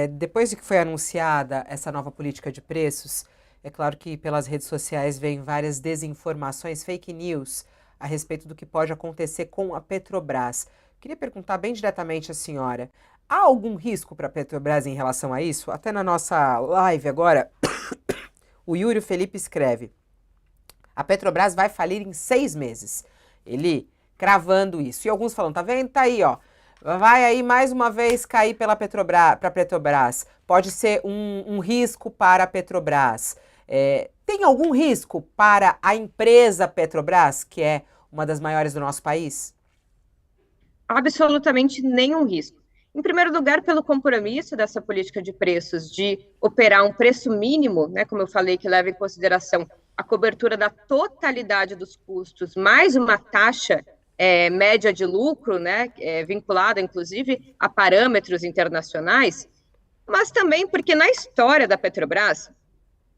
depois de que foi anunciada essa nova política de preços, é claro que pelas redes sociais vêm várias desinformações, fake news, a respeito do que pode acontecer com a Petrobras. Queria perguntar bem diretamente à senhora, há algum risco para a Petrobras em relação a isso? Até na nossa live agora, o Yuri Felipe escreve: a Petrobras vai falir em 6 meses. Ele cravando isso. E alguns falam, tá vendo? Tá aí, ó. Vai aí mais uma vez cair pela Petrobras, para a Petrobras. Pode ser um risco para a Petrobras. Tem algum risco para a empresa Petrobras, que é uma das maiores do nosso país? Absolutamente nenhum risco. Em primeiro lugar, pelo compromisso dessa política de preços de operar um preço mínimo, né, como eu falei, que leva em consideração a cobertura da totalidade dos custos, mais uma taxa média de lucro, né, vinculada, inclusive, a parâmetros internacionais, mas também porque na história da Petrobras,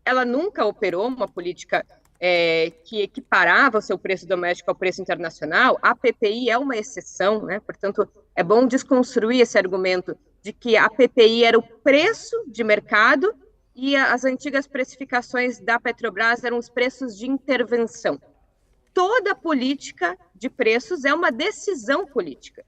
ela nunca operou uma política que equiparava o seu preço doméstico ao preço internacional. A PPI é uma exceção, né? Portanto, é bom desconstruir esse argumento de que a PPI era o preço de mercado e as antigas precificações da Petrobras eram os preços de intervenção. Toda política de preços é uma decisão política.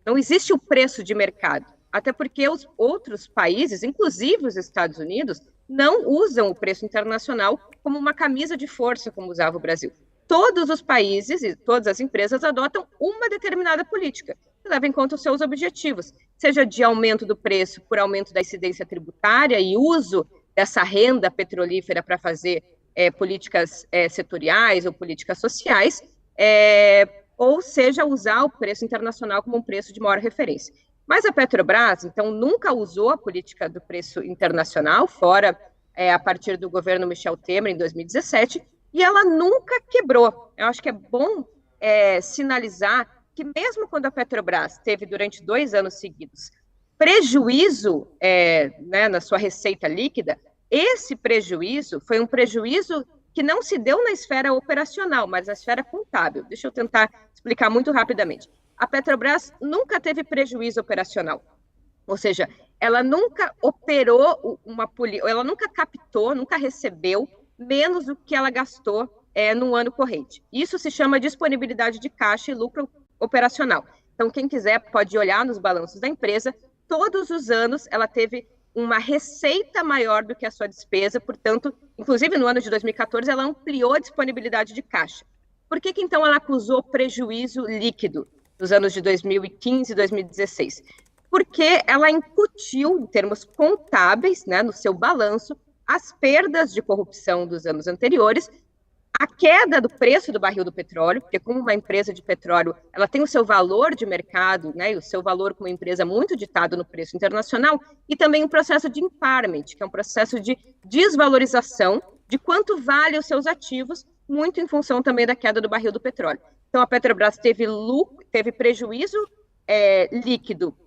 Não existe o preço de mercado, até porque os outros países, inclusive os Estados Unidos, não usam o preço internacional como uma camisa de força, como usava o Brasil. Todos os países e todas as empresas adotam uma determinada política, que leva em conta os seus objetivos, seja de aumento do preço por aumento da incidência tributária e uso dessa renda petrolífera para fazer políticas setoriais ou políticas sociais, ou seja, usar o preço internacional como um preço de maior referência. Mas a Petrobras, então, nunca usou a política do preço internacional, fora a partir do governo Michel Temer, em 2017, e ela nunca quebrou. Eu acho que é bom sinalizar que mesmo quando a Petrobras teve, durante 2 anos seguidos, prejuízo né, na sua receita líquida, esse prejuízo foi um prejuízo que não se deu na esfera operacional, mas na esfera contábil. Deixa eu tentar explicar muito rapidamente. A Petrobras nunca teve prejuízo operacional, ou seja, ela nunca operou ela nunca captou, nunca recebeu menos do que ela gastou no ano corrente. Isso se chama disponibilidade de caixa e lucro operacional. Então, quem quiser pode olhar nos balanços da empresa, todos os anos ela teve uma receita maior do que a sua despesa, portanto, inclusive no ano de 2014, ela ampliou a disponibilidade de caixa. Por que então ela acusou prejuízo líquido nos anos de 2015 e 2016? Porque ela incutiu, em termos contábeis, né, no seu balanço, as perdas de corrupção dos anos anteriores, a queda do preço do barril do petróleo, porque como uma empresa de petróleo, ela tem o seu valor de mercado, né, e o seu valor como empresa muito ditado no preço internacional, e também o processo de impairment, que é um processo de desvalorização de quanto vale os seus ativos, muito em função também da queda do barril do petróleo. Então, a Petrobras teve prejuízo líquido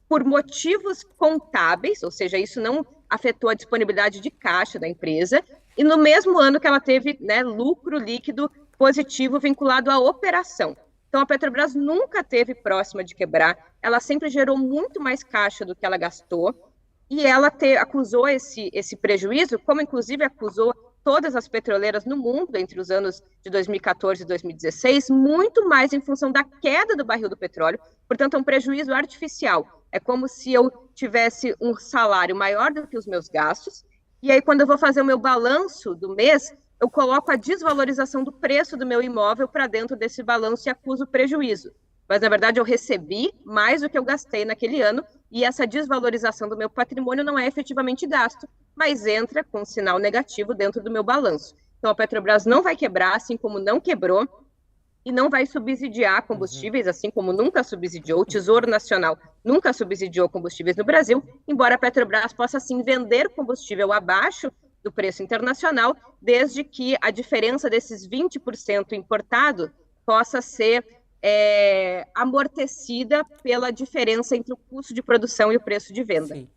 por motivos contábeis, ou seja, isso não afetou a disponibilidade de caixa da empresa, e no mesmo ano que ela teve lucro líquido positivo vinculado à operação. Então, a Petrobras nunca teve próxima de quebrar, ela sempre gerou muito mais caixa do que ela gastou, e ela acusou esse prejuízo, como inclusive acusou todas as petroleiras no mundo entre os anos de 2014 e 2016, muito mais em função da queda do barril do petróleo, portanto, é um prejuízo artificial. É como se eu tivesse um salário maior do que os meus gastos, e aí, quando eu vou fazer o meu balanço do mês, eu coloco a desvalorização do preço do meu imóvel para dentro desse balanço e acuso prejuízo. Mas, na verdade, eu recebi mais do que eu gastei naquele ano, e essa desvalorização do meu patrimônio não é efetivamente gasto, mas entra com um sinal negativo dentro do meu balanço. Então, a Petrobras não vai quebrar, assim como não quebrou, e não vai subsidiar combustíveis, assim como nunca subsidiou, o Tesouro Nacional nunca subsidiou combustíveis no Brasil, embora a Petrobras possa, sim, vender combustível abaixo do preço internacional, desde que a diferença desses 20% importado possa ser amortecida pela diferença entre o custo de produção e o preço de venda. Sim.